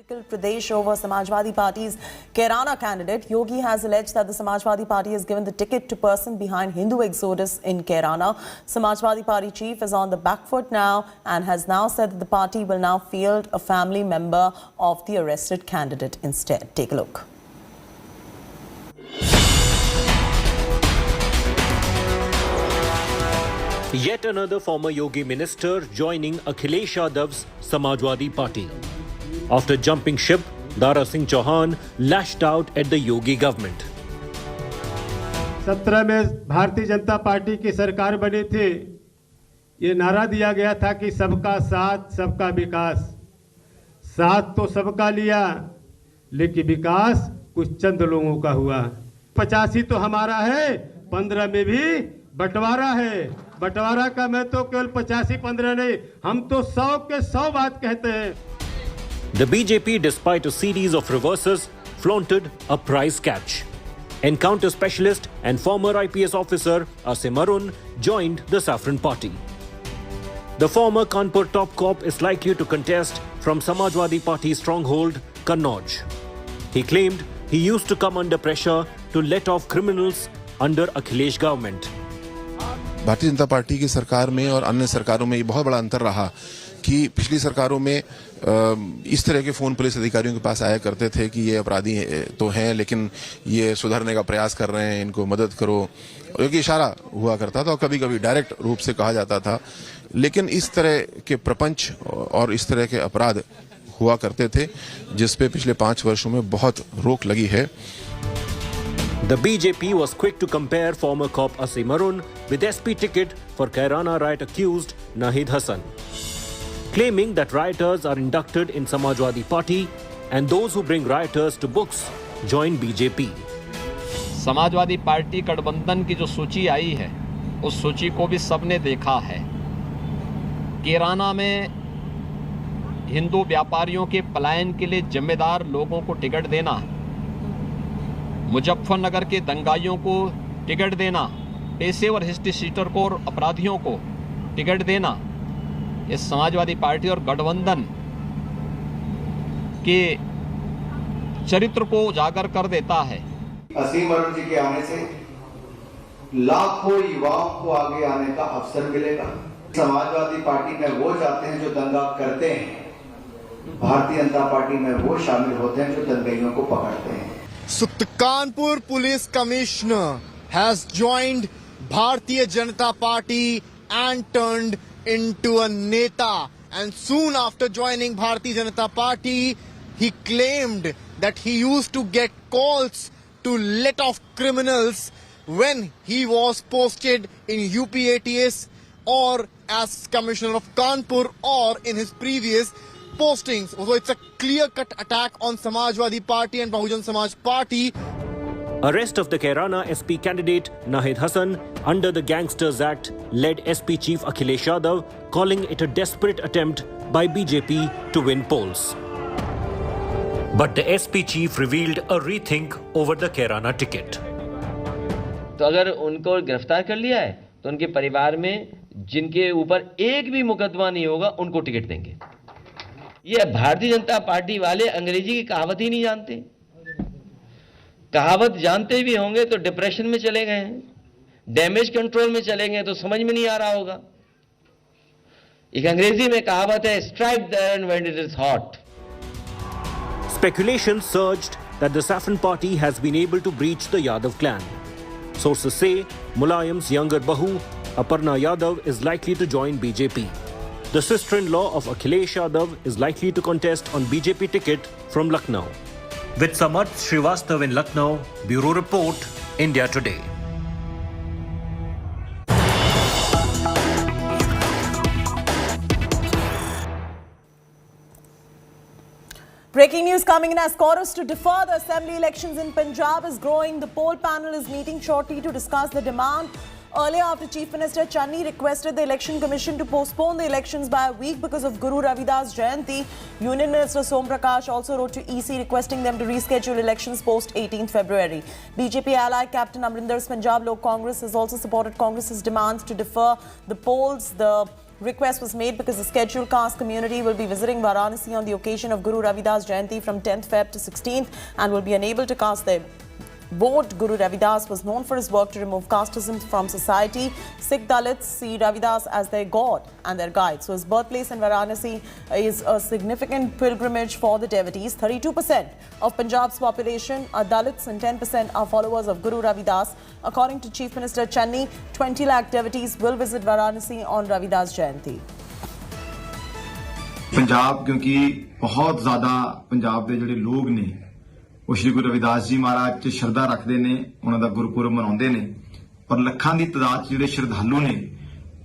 Pradesh over Samajwadi Party's Kairana candidate. Yogi has alleged that the Samajwadi Party has given the ticket to person behind Hindu exodus in Kairana. Samajwadi Party chief is on the back foot now and has now said that the party will now field a family member of the arrested candidate instead. Take a look. Yet another former Yogi minister joining Akhilesh Yadav's Samajwadi Party. After jumping ship, Dara Singh Chauhan lashed out at the Yogi government. 17 में Bharatiya Janata party की सरकार बनी थी। ये नारा दिया गया था कि सबका साथ, सबका विकास। साथ तो सबका लिया, लेकिन विकास कुछ चंद लोगों का हुआ। 85 तो हमारा है, 15 में भी बंटवारा है। बंटवारा का मैं तो केवल 85-15 नहीं, हम तो 100 के 100 बात कहते हैं। The BJP, despite a series of reverses, flaunted a prize catch. Encounter specialist and former IPS officer Asim Arun joined the Saffron Party. The former Kanpur top cop is likely to contest from Samajwadi Party's stronghold, Kannauj. He claimed he used to come under pressure to let off criminals under Akhilesh government. Bharatiya Janata party की सरकार में और अन्य सरकारों में ये बहुत बड़ा अंतर रहा कि पिछली सरकारों में इस तरह के फोन पुलिस अधिकारियों के पास आया करते थे कि ये अपराधी तो हैं लेकिन ये सुधरने का प्रयास कर रहे हैं, इनको मदद करो, क्योंकि इशारा हुआ करता था और कभी कभी डायरेक्ट रूप से कहा जाता था। लेकिन इस तरह के प्रपंच और इस तरह के अपराध हुआ करते थे जिस पे पिछले 5 वर्षों में बहुत रोक लगी है। The BJP was quick to compare former cop Asim Arun with SP ticket for Kairana riot accused Nahid Hassan, claiming that rioters are inducted in Samajwadi Party and those who bring rioters to books join BJP. Samajwadi party गठबंधन की जो सूची आई है उस सूची को भी सबने देखा है। कैराना में हिंदू व्यापारियों के पलायन के लिए जिम्मेदार लोगों को टिकट देना, मुजफ्फरनगर के दंगाइयों को टिकट देना, पेशेवर हिस्ट्री सीटर को और अपराधियों को टिकट देना, ये समाजवादी पार्टी और गठबंधन के चरित्र को उजागर कर देता है। असीम अरुण जी के आने से लाखों युवाओं को आगे आने का अवसर मिलेगा। समाजवादी पार्टी में वो जाते हैं जो दंगा करते हैं, भारतीय जनता पार्टी में वो शामिल होते हैं जो दंगाइयों को पकड़ते हैं। So the Kanpur Police Commissioner has joined Bharatiya Janata Party and turned into a Neta. And soon after joining Bharatiya Janata Party, he claimed that he used to get calls to let off criminals when he was posted in UPATS or as Commissioner of Kanpur or in his previous postings. So it's a clear-cut attack on Samajwadi Party and Bahujan Samaj Party. Arrest of the Kairana SP candidate Nahid Hassan under the Gangsters Act led SP chief Akhilesh Yadav calling it a desperate attempt by BJP to win polls. But the SP chief revealed a rethink over the Kairana ticket. तो अगर उनको गिरफ्तार कर लिया है तो उनके परिवार में जिनके ऊपर एक भी मुकदमा नहीं होगा उनको टिकट देंगे। ये भारतीय जनता पार्टी वाले अंग्रेजी की कहावत ही नहीं जानते। कहावत जानते भी होंगे तो डिप्रेशन में चले गए हैं, डैमेज कंट्रोल में चले गए तो समझ में नहीं आ रहा होगा। एक अंग्रेजी में कहावत है, strike the iron when it is hot. Speculation surged that the Saffron Party has been able to breach the Yadav clan. Sources say Mulayam's younger Bahu, Aparna Yadav, is likely to join BJP. The sister-in-law of Akhilesh Yadav is likely to contest on BJP ticket from Lucknow. With Samarth Srivastav in Lucknow, Bureau Report, India Today. Breaking news coming in as chorus to defer the assembly elections in Punjab is growing. The poll panel is meeting shortly to discuss the demand. Earlier, after Chief Minister Channi requested the Election Commission to postpone the elections by a week because of Guru Ravidas Jayanti, Union Minister Som Prakash also wrote to EC requesting them to reschedule elections post 18th February. BJP ally Captain Amrinder's Punjab Lok Congress has also supported Congress's demands to defer the polls. The Request was made because the scheduled caste community will be visiting Varanasi on the occasion of Guru Ravidas Jayanti from 10th Feb to 16th and will be unable to cast their vote. Guru Ravidas was known for his work to remove casteism from society. Sikh Dalits see Ravidas as their god and their guide. So his birthplace in Varanasi is a significant pilgrimage for the devotees. 32% of Punjab's population are Dalits and 10% are followers of Guru Ravidas. According to Chief Minister Channi, 20 lakh devotees will visit Varanasi on Ravidas Jayanti. Punjab क्योंकि बहुत ज़्यादा पंजाब ਦੇ ਜਿਹੜੇ ਲੋਕ ਨੇ ਉਹ ਸ਼੍ਰੀ ਗੁਰੂ ਰਵਿਦਾਸ ਜੀ ਮਹਾਰਾਜ 'ਚ ਸ਼ਰਧਾ ਰੱਖਦੇ ਨੇ, ਉਹਨਾਂ ਦਾ ਗੁਰਪੁਰਬ ਮਨਾਉਂਦੇ ਨੇ ਔਰ ਲੱਖਾਂ ਦੀ ਤਾਦਾਦ 'ਚ ਜਿਹੜੇ ਸ਼ਰਧਾਲੂ ਨੇ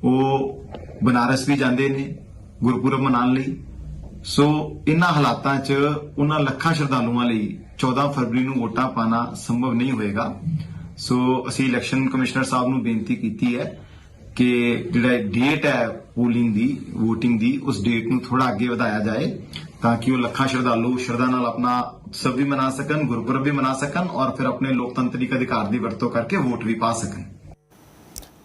ਉਹ ਬਨਾਰਸ ਵੀ ਜਾਂਦੇ ਨੇ ਗੁਰਪੁਰਬ ਮਨਾਉਣ ਲਈ। ਸੋ ਇਨ੍ਹਾਂ ਹਾਲਾਤਾਂ 'ਚ ਉਹਨਾਂ ਲੱਖਾਂ ਸ਼ਰਧਾਲੂਆਂ ਲਈ 14 ਫਰਵਰੀ ਨੂੰ ਵੋਟਾਂ ਪਾਣਾ ਸੰਭਵ ਨਹੀਂ ਹੋਏਗਾ। ਸੋ ਅਸੀਂ ਇਲੈਕਸ਼ਨ ਕਮਿਸ਼ਨਰ ਸਾਹਿਬ ਨੂੰ ਬੇਨਤੀ ਕੀਤੀ ਹੈ ਕਿ ਜਿਹੜਾ ਡੇਟ ਹੈ ਪੋਲਿੰਗ ਦੀ, ਵੋਟਿੰਗ ਦੀ, ਉਸ ਡੇਟ ਨੂੰ ਥੋੜਾ ਅੱਗੇ ਵਧਾਇਆ ਜਾਏ ਤਾਂ ਕਿ ਉਹ ਲੱਖਾਂ ਸ਼ਰਧਾਲੂ ਸ਼ਰਧਾ ਨਾਲ ਆਪਣਾ ਉਤਸਵ ਵੀ ਮਨਾ ਸਕਣ, ਗੁਰਪੁਰਬ ਵੀ ਮਨਾ ਸਕਣ ਔਰ ਫਿਰ ਆਪਣੇ ਲੋਕਤੰਤਰਿਕ ਅਧਿਕਾਰ ਦੀ ਵਰਤੋਂ ਕਰਕੇ ਵੋਟ ਵੀ ਪਾ ਸਕਣ।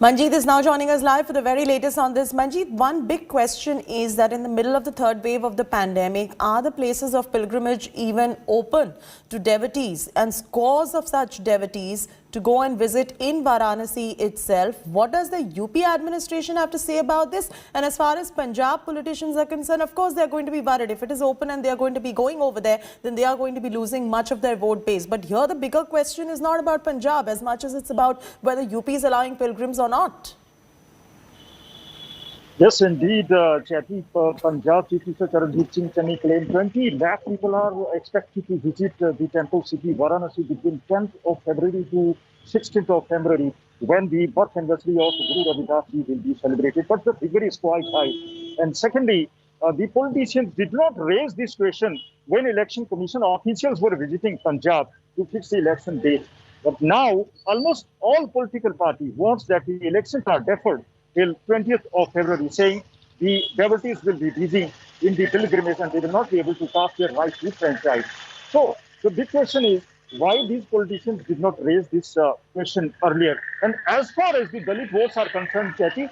Manjeet is now joining us live for the very latest on this. Manjeet, one big question is that in the middle of the third wave of the pandemic, are the places of pilgrimage even open to devotees and scores of such devotees to go and visit in Varanasi itself? What does the UP administration have to say about this? And as far as Punjab politicians are concerned, of course, they're going to be worried. If it is open and they're going to be going over there, then they are going to be losing much of their vote base. But here the bigger question is not about Punjab as much as it's about whether UP is allowing pilgrims or not. Yes, indeed, Chatty. Punjab Chief Minister Charanjit Singh Channi claimed 20 lakh people are expected to visit the temple city Varanasi between 10th of February to 16th of February, when the birth anniversary of Guru Ravidas Ji will be celebrated. But the figure is quite high. And secondly, the politicians did not raise this question when election commission officials were visiting Punjab to fix the election date. But now, almost all political parties want that the elections are deferred till 20th of February, saying the devotees will be busy in the pilgrimage and they will not be able to cast their right to franchise. So the big question is why these politicians did not raise this question earlier. And as far as the Dalit votes are concerned, Chatty,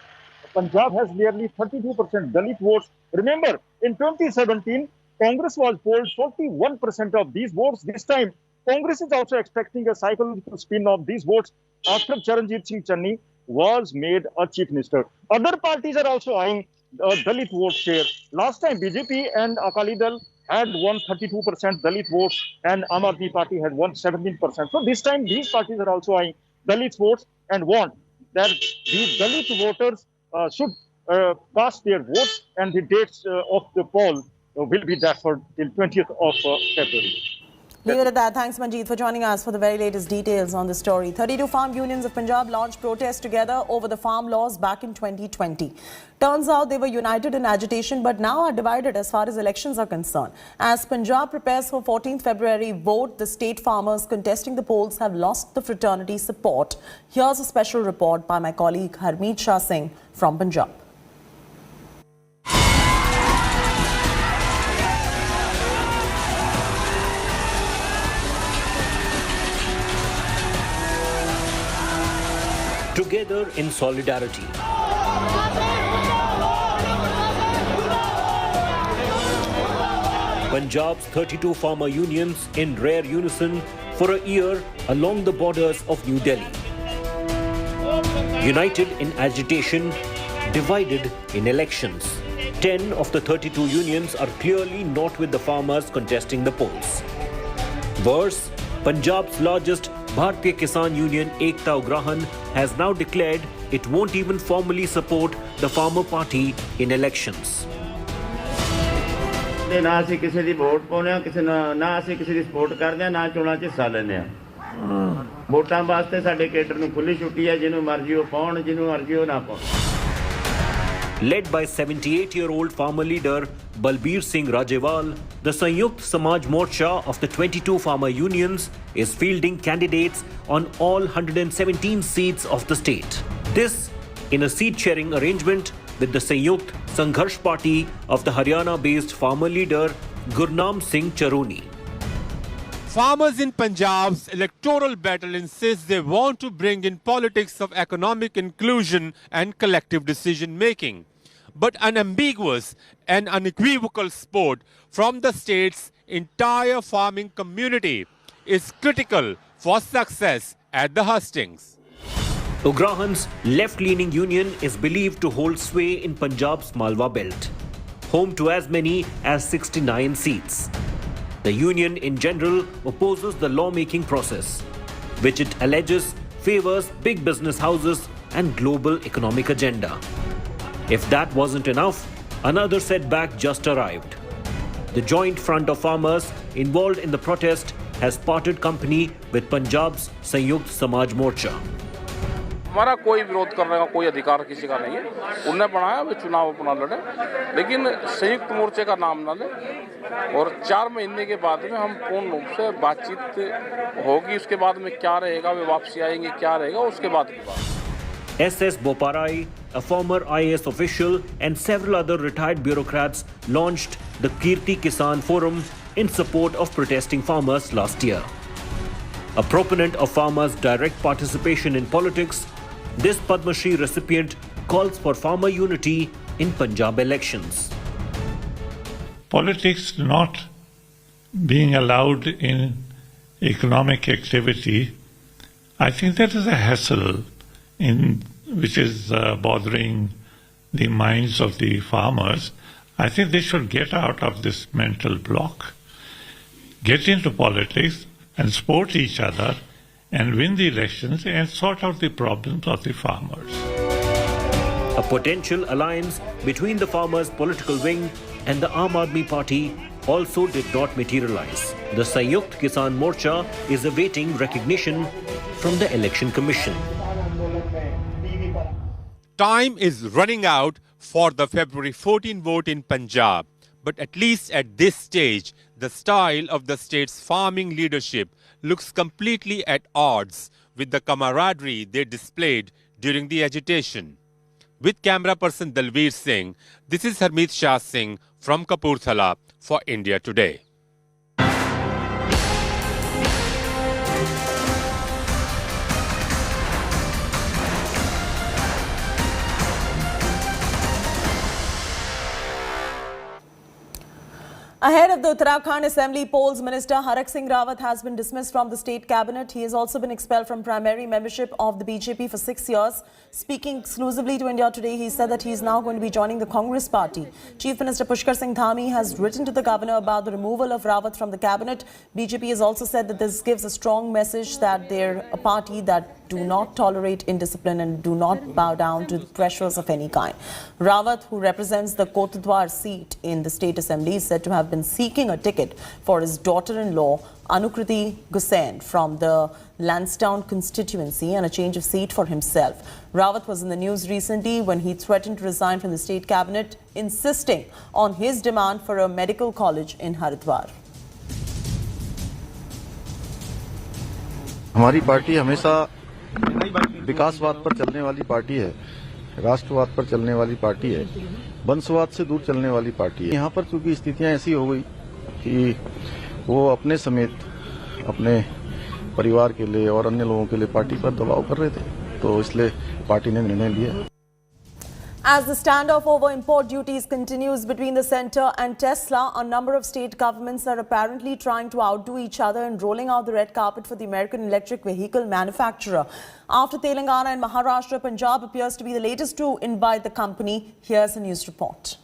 Punjab has nearly 32% Dalit votes. Remember, in 2017, Congress was polled 41% of these votes. This time, Congress is also expecting a psychological spin of these votes after Charanjit Singh Channi was made a chief minister. Other parties are also eyeing Dalit vote share. Last time, BJP and Akali Dal had won 32% Dalit votes and Aam Aadmi Party had won 17%. So this time, these parties are also eyeing Dalit votes and want that these Dalit voters should cast their votes and the dates of the poll will be deferred till 20th of February. Leave it at that. Thanks, Manjeet, for joining us for the very latest details on the story. 32 farm unions of Punjab launched protests together over the farm laws back in 2020. Turns out they were united in agitation but now are divided as far as elections are concerned. As Punjab prepares for 14th February vote, the state farmers contesting the polls have lost the fraternity support. Here's a special report by my colleague Harmeet Shah Singh from Punjab. Together in solidarity. Punjab's 32 farmer unions in rare unison for a year along the borders of New Delhi. United in agitation, divided in elections. 10 of the 32 unions are clearly not with the farmers contesting the polls. Worse, Punjab's largest Bharatiya Kisan Union Ekta Ugrahan has now declared it won't even formally support the farmer party in elections. ਨਾ ਅਸੀਂ ਕਿਸੇ ਦੀ vote ਪਾਉਂਦੇ ਆ, ਕਿਸੇ ਨਾ ਅਸੀਂ ਕਿਸੇ ਦੀ support ਕਰਦੇ ਆ, ਨਾ ਚੋਣਾਂ 'ਚ ਹਿੱਸਾ ਲੈਂਦੇ ਆ। ਵੋਟਾਂ ਵਾਸਤੇ ਸਾਡੇ ਕੇਡਰ ਨੂੰ ਖੁੱਲੀ ਛੁੱਟੀ ਹੈ, ਜਿਹਨੂੰ ਮਰਜ਼ੀ ਉਹ ਪਾਉਣ, ਜਿਹਨੂੰ ਮਰਜ਼ੀ ਉਹ ਨਾ ਪਾਉਣ। Led by 78-year-old farmer leader Balbir Singh Rajewal, the Sanyukt Samaj Morcha of the 22 farmer unions is fielding candidates on all 117 seats of the state. This in a seat-sharing arrangement with the Sanyukt Sangharsh Party of the Haryana-based farmer leader Gurnam Singh Charoni. Farmers in Punjab's electoral battle insist they want to bring in politics of economic inclusion and collective decision-making. but unambiguous and unequivocal support from the state's entire farming community is critical for success at the hustings. Ugrahan's left-leaning union is believed to hold sway in Punjab's Malwa belt, home to as many as 69 seats. The union in general opposes the lawmaking process, which it alleges favors big business houses and global economic agenda. If that wasn't enough, another setback just arrived. The joint front of farmers involved in the protest has parted company with Punjab's Sanyukt Samaj Morcha. हमारा कोई विरोध करने का कोई अधिकार किसी का नहीं है। उन्होंने बनाया वे चुनाव अपना लड़े, लेकिन संयुक्त मोर्चे का नाम ना ले। और 4 महीने के बाद में हम पूर्ण रूप से बातचीत होगी, उसके बाद में क्या रहेगा, वे वापसी आएंगे, क्या रहेगा, उसके बाद की बात। S.S. Boparai, a former IAS official, and several other retired bureaucrats launched the Kirti Kisan Forum in support of protesting farmers last year. A proponent of farmers' direct participation in politics, this Padma Shri recipient calls for farmer unity in Punjab elections. Politics not being allowed in economic activity, I think that is a hassle which is bothering the minds of the farmers. I think they should get out of this mental block, get into politics and support each other and win the elections and sort out the problems of the farmers. A potential alliance between the farmers' political wing and the Aam Aadmi Party also did not materialize. The Sanyukt Kisan Morcha is awaiting recognition from the Election Commission. Time is running out for the February 14 vote in Punjab, but at least at this stage, the style of the state's farming leadership looks completely at odds with the camaraderie they displayed during the agitation. With camera person Dalveer Singh, this is Harmeet Shah Singh from Kapurthala for India Today. Ahead of the Uttarakhand Assembly polls, Minister Harak Singh Rawat has been dismissed from the state cabinet. He has also been expelled from primary membership of the BJP for 6 years. Speaking exclusively to India Today, he said that he is now going to be joining the Congress party. Chief Minister Pushkar Singh Dhami has written to the governor about the removal of Rawat from the cabinet. BJP has also said that this gives a strong message that they're a party that do not tolerate indiscipline and do not bow down to pressures of any kind. Rawat, who represents the Kotadwar seat in the state assembly, is said to have been seeking a ticket for his daughter-in-law Anukriti Gusain from the Lansdowne constituency and a change of seat for himself. Rawat was in the news recently when he threatened to resign from the state cabinet, insisting on his demand for a medical college in Haridwar. हमारी party हमेशा विकासवाद पर चलने वाली party है, राष्ट्रवाद पर चलने वाली पार्टी है, वंशवाद से दूर चलने वाली पार्टी है। यहाँ पर चूंकि स्थितियां ऐसी हो गई कि वो अपने समेत अपने परिवार के लिए और अन्य लोगों के लिए पार्टी पर दबाव कर रहे थे, तो इसलिए पार्टी ने निर्णय लिया। As the standoff over import duties continues between the centre and Tesla, a number of state governments are apparently trying to outdo each other in rolling out the red carpet for the American electric vehicle manufacturer. After Telangana and Maharashtra, Punjab appears to be the latest to invite the company. Here's a news report.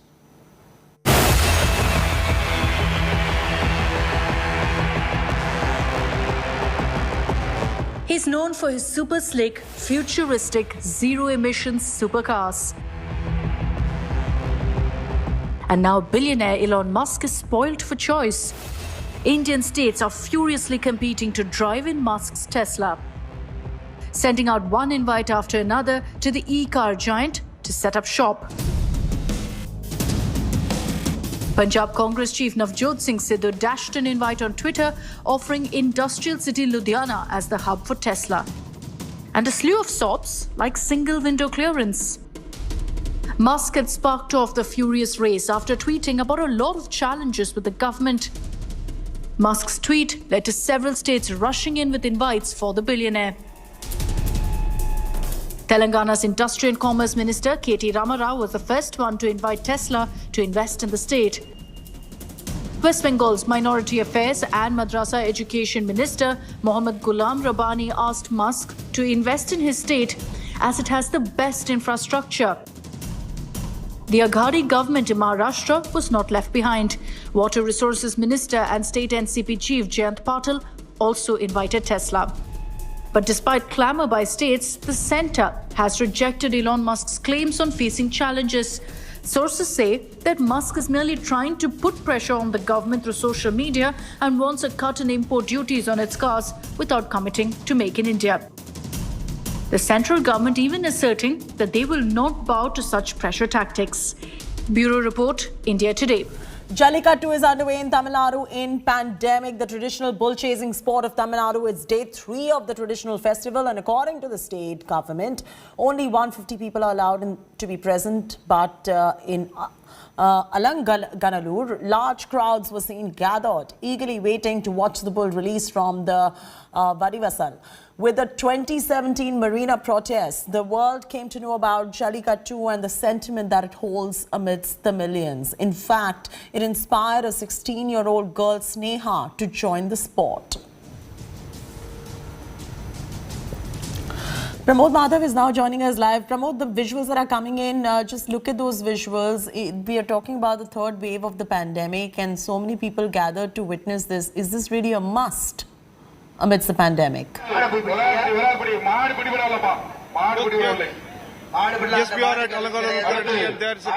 He's known for his super slick, futuristic, zero-emissions supercars. And now billionaire Elon Musk is spoiled for choice. Indian states are furiously competing to drive in Musk's Tesla, sending out one invite after another to the e-car giant to set up shop. Punjab Congress Chief Navjot Singh Sidhu dashed an invite on Twitter offering industrial city Ludhiana as the hub for Tesla. And a slew of sops like single window clearance. Musk had sparked off the furious race after tweeting about a lot of challenges with the government. Musk's tweet led to several states rushing in with invites for the billionaire. Telangana's Industry and Commerce Minister K.T. Ramarao was the first one to invite Tesla to invest in the state. West Bengal's Minority Affairs and Madrasa Education Minister Mohammad Ghulam Rabbani asked Musk to invest in his state as it has the best infrastructure. The Aghadi government in Maharashtra was not left behind. Water Resources Minister and State NCP Chief Jayant Patil also invited Tesla. But despite clamour by states, the centre has rejected Elon Musk's claims on facing challenges. Sources say that Musk is merely trying to put pressure on the government through social media and wants a cut in import duties on its cars without committing to Make in India. The central government even asserting that they will not bow to such pressure tactics. Bureau Report, India Today. Jallikattu is underway in Tamil Nadu in pandemic. The traditional bull-chasing sport of Tamil Nadu is day 3 of the traditional festival, and according to the state government, only 150 people are allowed to be present. But in Alanganallur, large crowds were seen gathered, eagerly waiting to watch the bull release from the Vadivasal. With the 2017 Marina protests, the world came to know about Jallikattu and the sentiment that it holds amidst the millions. In fact, it inspired a 16-year-old girl, Sneha, to join the sport. Pramod Madhav is now joining us live. Pramod, the visuals that are coming in, just look at those visuals. We are talking about the third wave of the pandemic and so many people gathered to witness this. Is this really a must amidst the pandemic? Yes, we are at Alanganallur currently, and there is a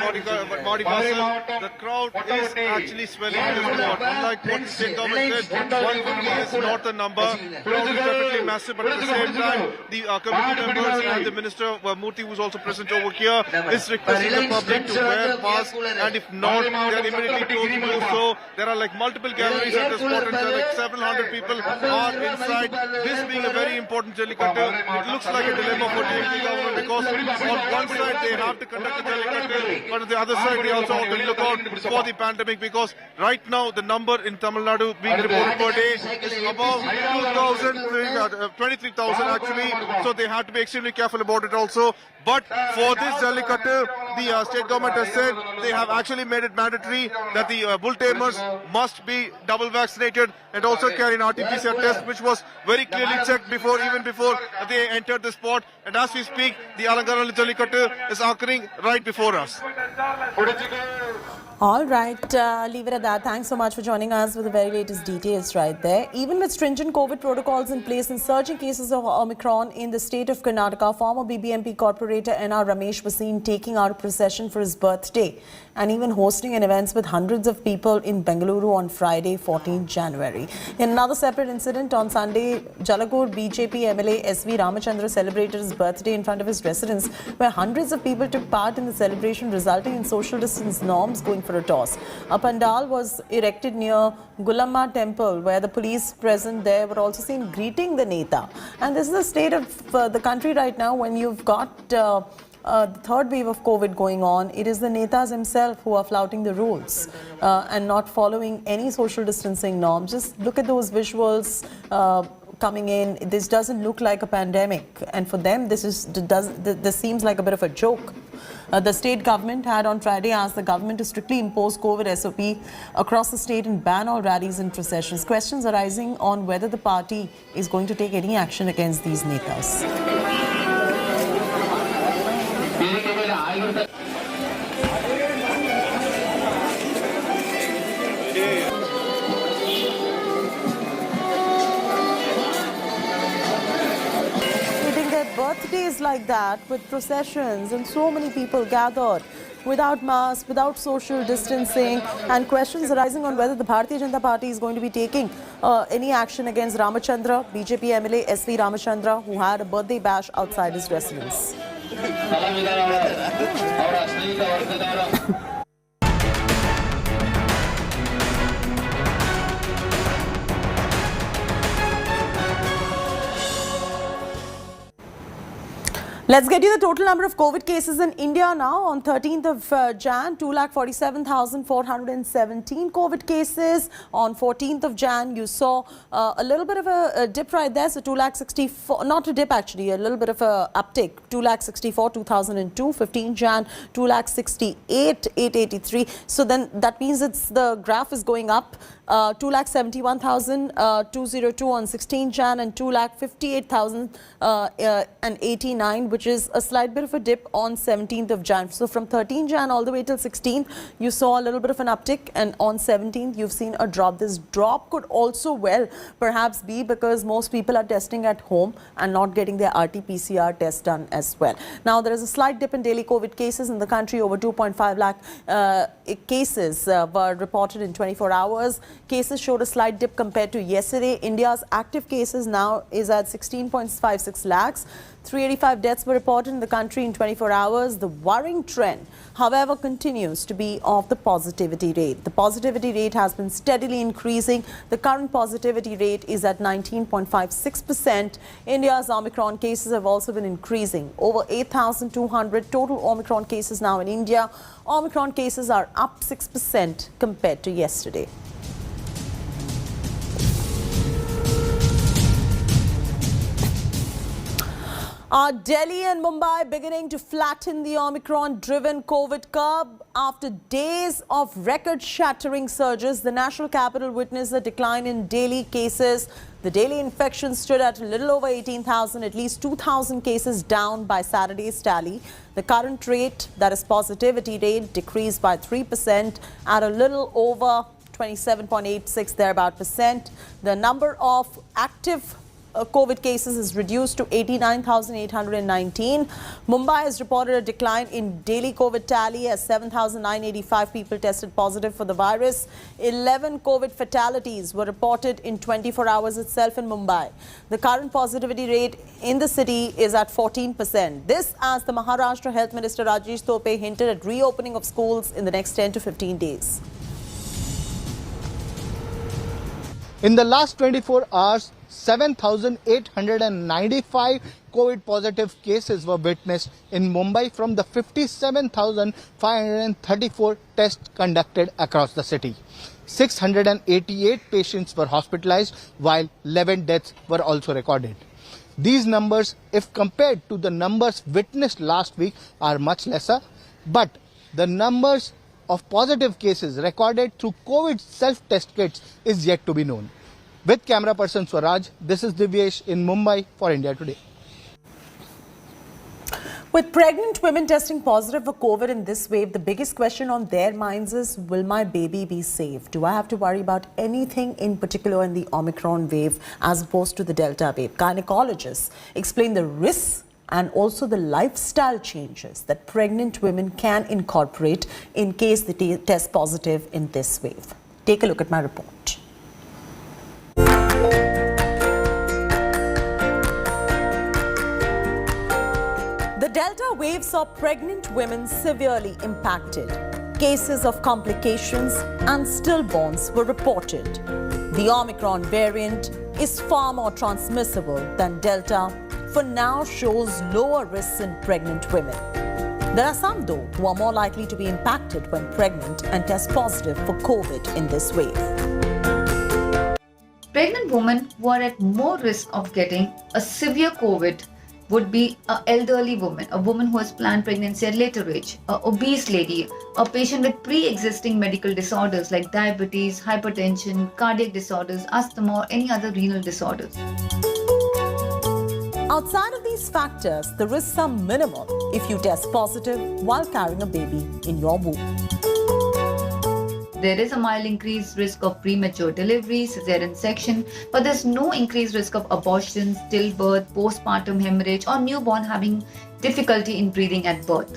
body muscle. The crowd is actually swelling this spot. Unlike what the state government said, 150 is not the number. Crowd is definitely massive, but at the same time, the committee members and the Minister Murthy, who is also present over here, is requesting the public to wear masks, and if not, they are immediately told to do so. There are like multiple galleries at this spot, and there are like several hundred people are inside. This being a very important Jallikattu, it looks like a dilemma for the government because on one side they have to conduct the Jallikattu, but on the other side they also have to look out for the pandemic, because right now the number in Tamil Nadu being reported per day is above 23,000 actually, so they have to be extremely careful about it also. But for this Jallikattu, the state government has said they have actually made it mandatory that the bull tamers must be double vaccinated and also carry an RT-PCR test, which was very clearly checked even before they entered the spot. And as we speak, the Alanganallur Jallikattu is occurring right before us. All right, leave it at that. Thanks so much for joining us with the very latest details right there. Even with stringent COVID protocols in place and surging cases of Omicron in the state of Karnataka, former BBMP corporator N.R. Ramesh was seen taking out a procession for his birthday and even hosting an event with hundreds of people in Bengaluru on Friday, 14th January. In another separate incident on Sunday, Jalagur BJP MLA S.V. Ramachandra celebrated his birthday in front of his residence, where hundreds of people took part in the celebration, resulting in social distance norms going for a toss. A pandal was erected near Gulamma temple, where the police present there were also seen greeting the Neta. And this is the state of the country right now when you've got the third wave of COVID going on. It is the Netas himself who are flouting the rules and not following any social distancing norms. Just look at those visuals coming in. This doesn't look like a pandemic, and for them this seems like a bit of a joke. The state government had on Friday asked the government to strictly impose COVID SOP across the state and ban all rallies and processions. Questions arising on whether the party is going to take any action against these netas. Birthdays like that, with processions and so many people gathered without masks, without social distancing, and questions arising on whether the Bharatiya Janata Party is going to be taking any action against Ramachandra, BJP MLA S.V. Ramachandra, who had a birthday bash outside his residence. Let's get you the total number of COVID cases in India now. On 13th of Jan, 247,417 COVID cases. On 14th of Jan, you saw a little bit of a dip right there. So 2,64, not a dip actually, a little bit of a uptick. 2,64,2002. 15th Jan, 2,68,883. So then that means the graph is going up. 2,71,202 on 16th Jan and 2,58,089, which is a slight bit of a dip on 17th of Jan. So from 13th Jan all the way till 16th, you saw a little bit of an uptick, and on 17th you've seen a drop. This drop could also perhaps be because most people are testing at home and not getting their RT-PCR test done as well. Now there is a slight dip in daily COVID cases in the country. Over 2.5 lakh cases were reported in 24 hours. Cases showed a slight dip compared to yesterday. India's active cases now is at 16.56 lakhs. 385 deaths were reported in the country in 24 hours. The worrying trend, however, continues to be of the positivity rate. The positivity rate has been steadily increasing. The current positivity rate is at 19.56%. India's Omicron cases have also been increasing. Over 8,200 total Omicron cases now in India. Omicron cases are up 6% compared to yesterday. Are Delhi and Mumbai beginning to flatten the Omicron-driven COVID curve? After days of record-shattering surges, the national capital witnessed a decline in daily cases. The daily infections stood at a little over 18,000, at least 2,000 cases down by Saturday's tally. The current rate, that is positivity rate, decreased by 3% at a little over 27.86 thereabout percent. The number of active COVID cases is reduced to 89,819. Mumbai has reported a decline in daily COVID tally as 7,985 people tested positive for the virus. 11 COVID fatalities were reported in 24 hours itself in Mumbai. The current positivity rate in the city is at 14%. This as the Maharashtra Health Minister Rajesh Tope hinted at reopening of schools in the next 10 to 15 days. In the last 24 hours, 7,895 COVID positive cases were witnessed in Mumbai from the 57,534 tests conducted across the city. 688 patients were hospitalized, while 11 deaths were also recorded. These numbers, if compared to the numbers witnessed last week, are much lesser, but the numbers of positive cases recorded through COVID self-test kits is yet to be known. With camera person Swaraj, this is Divyesh in Mumbai for India Today. With pregnant women testing positive for COVID in this wave, the biggest question on their minds is, will my baby be safe? Do I have to worry about anything in particular in the Omicron wave as opposed to the Delta wave? Gynecologists explain the risks and also the lifestyle changes that pregnant women can incorporate in case they test positive in this wave. Take a look at my report. The Delta wave saw pregnant women severely impacted. Cases of complications and stillborns were reported. The Omicron variant is far more transmissible than Delta, for now shows lower risks in pregnant women. There are some, though, who are more likely to be impacted when pregnant and test positive for COVID in this wave. Pregnant women who are at more risk of getting a severe COVID would be an elderly woman, a woman who has planned pregnancy at later age, an obese lady, a patient with pre-existing medical disorders like diabetes, hypertension, cardiac disorders, asthma, or any other renal disorders. Outside of these factors, the risks are minimal if you test positive while carrying a baby in your womb. There is a mild increased risk of premature delivery, cesarean section, but there's no increased risk of abortion, stillbirth, postpartum hemorrhage, or newborn having difficulty in breathing at birth.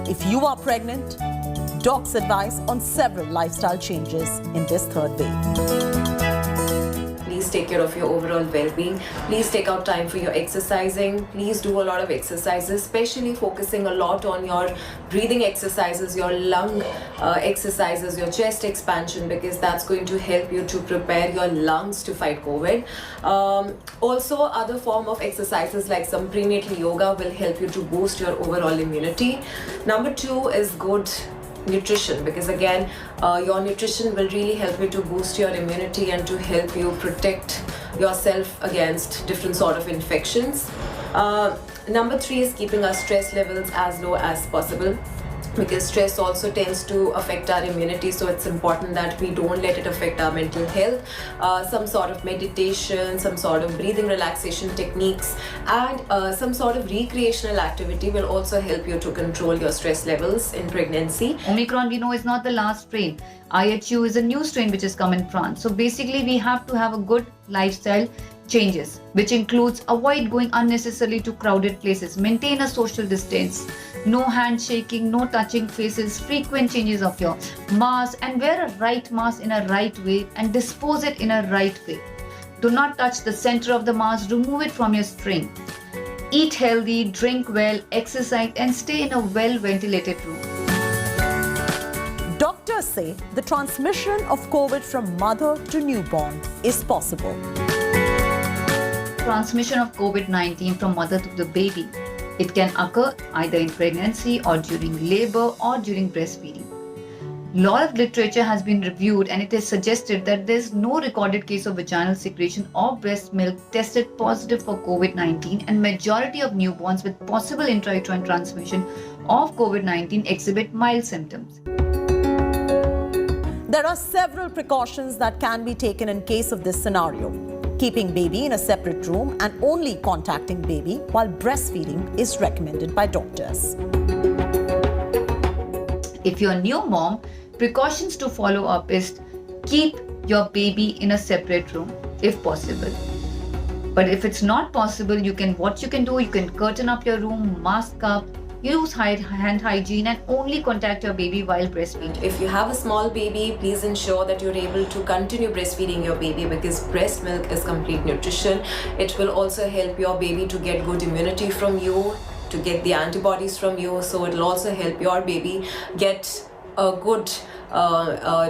If you are pregnant, docs advise on several lifestyle changes in this third wave. Please please take care of your overall well-being. Please take out time for your exercising. Please do a lot of exercises, especially focusing a lot on your breathing exercises, your lung exercises, your chest expansion, because that's going to help you to prepare your lungs to fight COVID. Also, other form of exercises like some prenatal yoga will help you to boost your overall immunity. Number 2 is good nutrition, because again your nutrition will really help you to boost your immunity and to help you protect yourself against different sort of infections. Number 3 is keeping our stress levels as low as possible, because stress also tends to affect our immunity, so it's important that we don't let it affect our mental health. Some sort of meditation, some sort of breathing relaxation techniques, and some sort of recreational activity will also help you to control your stress levels in pregnancy. Omicron, we know, is not the last strain. IHU is a new strain which has come in France. So basically we have to have a good lifestyle changes, which includes avoid going unnecessarily to crowded places, maintain a social distance, no handshaking, no touching faces, frequent changes of your mask, and wear a right mask in a right way and dispose it in a right way. Do not touch the center of the mask, remove it from your string. Eat healthy, drink well, exercise, and stay in a well-ventilated room. Doctors say the transmission of COVID from mother to newborn is possible. Transmission of COVID-19 from mother to the baby. It can occur either in pregnancy or during labor or during breastfeeding. A lot of literature has been reviewed, and it is suggested that there is no recorded case of vaginal secretion or breast milk tested positive for COVID-19, and majority of newborns with possible intrauterine transmission of COVID-19 exhibit mild symptoms. There are several precautions that can be taken in case of this scenario. Keeping baby in a separate room and only contacting baby while breastfeeding is recommended by doctors. If you're a new mom, precautions to follow up is keep your baby in a separate room if possible. But if it's not possible, you can curtain up your room, mask up, use hand hygiene, and only contact your baby while breastfeeding. If you have a small baby, please ensure that you're able to continue breastfeeding your baby, because breast milk is complete nutrition. It will also help your baby to get good immunity from you, to get the antibodies from you, so it will also help your baby get a good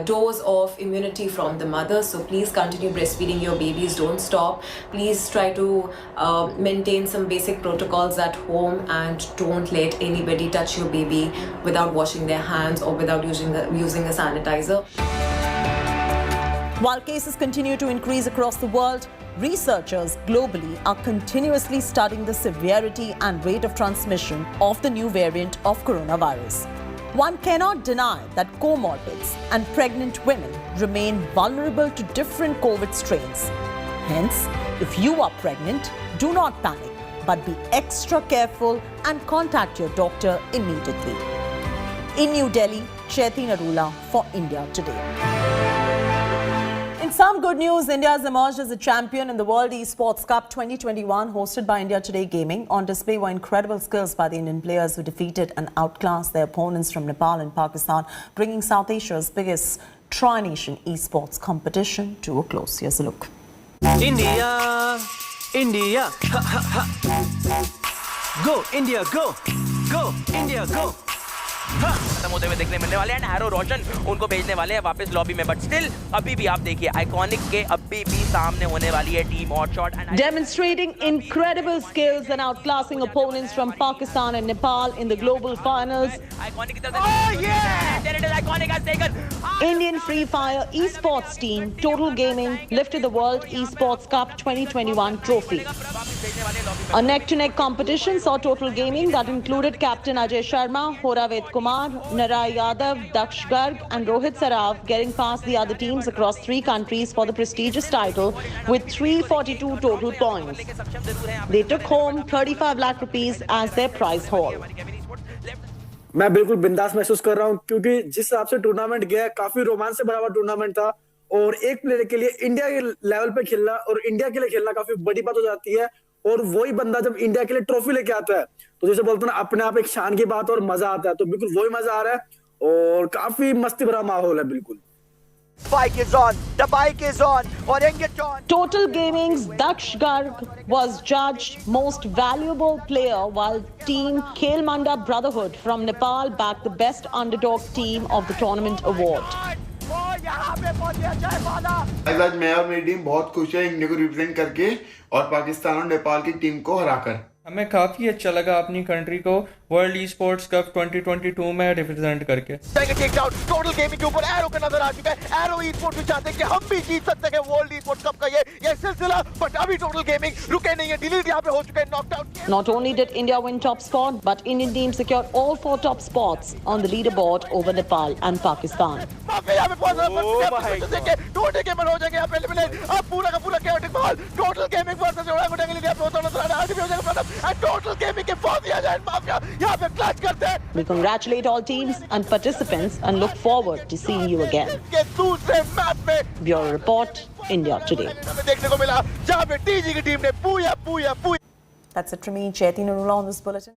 dose of immunity from the mother. So please continue breastfeeding your babies, don't stop. Please try to maintain some basic protocols at home, and don't let anybody touch your baby without washing their hands or without using a sanitizer. While cases continue to increase across the world, researchers globally are continuously studying the severity and rate of transmission of the new variant of coronavirus. One cannot deny that comorbids and pregnant women remain vulnerable to different COVID strains. Hence, if you are pregnant, do not panic, but be extra careful and contact your doctor immediately. In New Delhi, Chaiti Narula for India Today. In some good news, India has emerged as a champion in the World Esports Cup 2021 hosted by India Today Gaming. On display were incredible skills by the Indian players who defeated and outclassed their opponents from Nepal and Pakistan, bringing South Asia's biggest tri-nation esports competition to a close. Here's a look. India, India, ha, ha, ha. Go India, go, go India, go. खत्म होते हुए देखने मिलने वाले हैं, harrow रोशन उनको भेजने वाले हैं वापस लॉबी में, बट स्टिल अभी भी आप देखिए आइकॉनिक के अभी भी सामने होने वाली है team hotshot. Demonstrating incredible skills and outclassing opponents from Pakistan and Nepal in the global finals. Oh yeah! There it is, Iconic has taken. Indian Free Fire esports team Total Gaming lifted the World Esports Cup 2021 trophy. A neck-to-neck competition saw Total Gaming that included Captain Ajay Sharma, Horavet Kumar, Naray Yadav, Daksh Garg and Rohit Saraf getting past the other teams across 3 countries for the prestigious title with 342 total points. They took home 35 lakh rupees as their prize haul. मैं बिल्कुल बिंदास महसूस कर रहा हूं क्योंकि जिस हिसाब से टूर्नामेंट गया काफी रोमांच से भरा हुआ टूर्नामेंट था और एक प्लेयर के लिए इंडिया के लेवल पे खेलना और इंडिया के लिए खेलना काफी बड़ी बात हो जाती है और वही बंदा जब इंडिया के लिए ट्रॉफी लेके आता है तो जैसे बोलते हैं ना अपने आप एक शान की बात और मजा आता है तो बिल्कुल वही मजा आ रहा है और काफी मस्ती भरा माहौल है बिल्कुल. Bike is on. The bike is on. Orange it on. Total Gaming's Daksh Garg was judged most valuable player, while team Khelmanda Brotherhood from Nepal backed the best underdog team of the tournament award. आज मैं और मेरी team बहुत खुश है India को represent करके और पाकिस्तान और नेपाल की टीम को हराकर। हमें काफी अच्छा लगा अपनी कंट्री को वर्ल्ड ई स्पोर्ट्स कप 2022 में रिप्रेजेंट करके। टोटल गेमिंग के ऊपर एरो का नजर आ चुका है। एरो ई स्पोर्ट्स भी चाहते हैं कि हम भी जीत सकते हैं वर्ल्ड ई स्पोर्ट्स कप का ये सिलसिला, बट अभी टोटल गेमिंग रुके नहीं है, डिलीट यहाँ पे हो चुके हैं, knockout. Not only did India win top spot, but Indian team secured all 4 top spots on the leaderboard over Nepal and Pakistan. Total gamer हो जाएंगे यहाँ पे एलिमिनेट। अब पूरा का पूरा chaotic माहौल टोटल गेमिंग वर्सेस ओरांगुटान के लिए यहाँ पे होता नजर आ रहा है। आगे भी हो जाएगा प्रथम एंड टोटल गेमिंग के फौजिया जाएं माफिया यहाँ पे क्लच करते हैं। We congratulate all teams and participants and look forward to seeing you again. के दूसरे मैच में Bureau Report, India Today. देखने को मिला जहाँ पे टीजी की टीम ने पूया। That's it from me, Chaiti Narula, on this bulletin.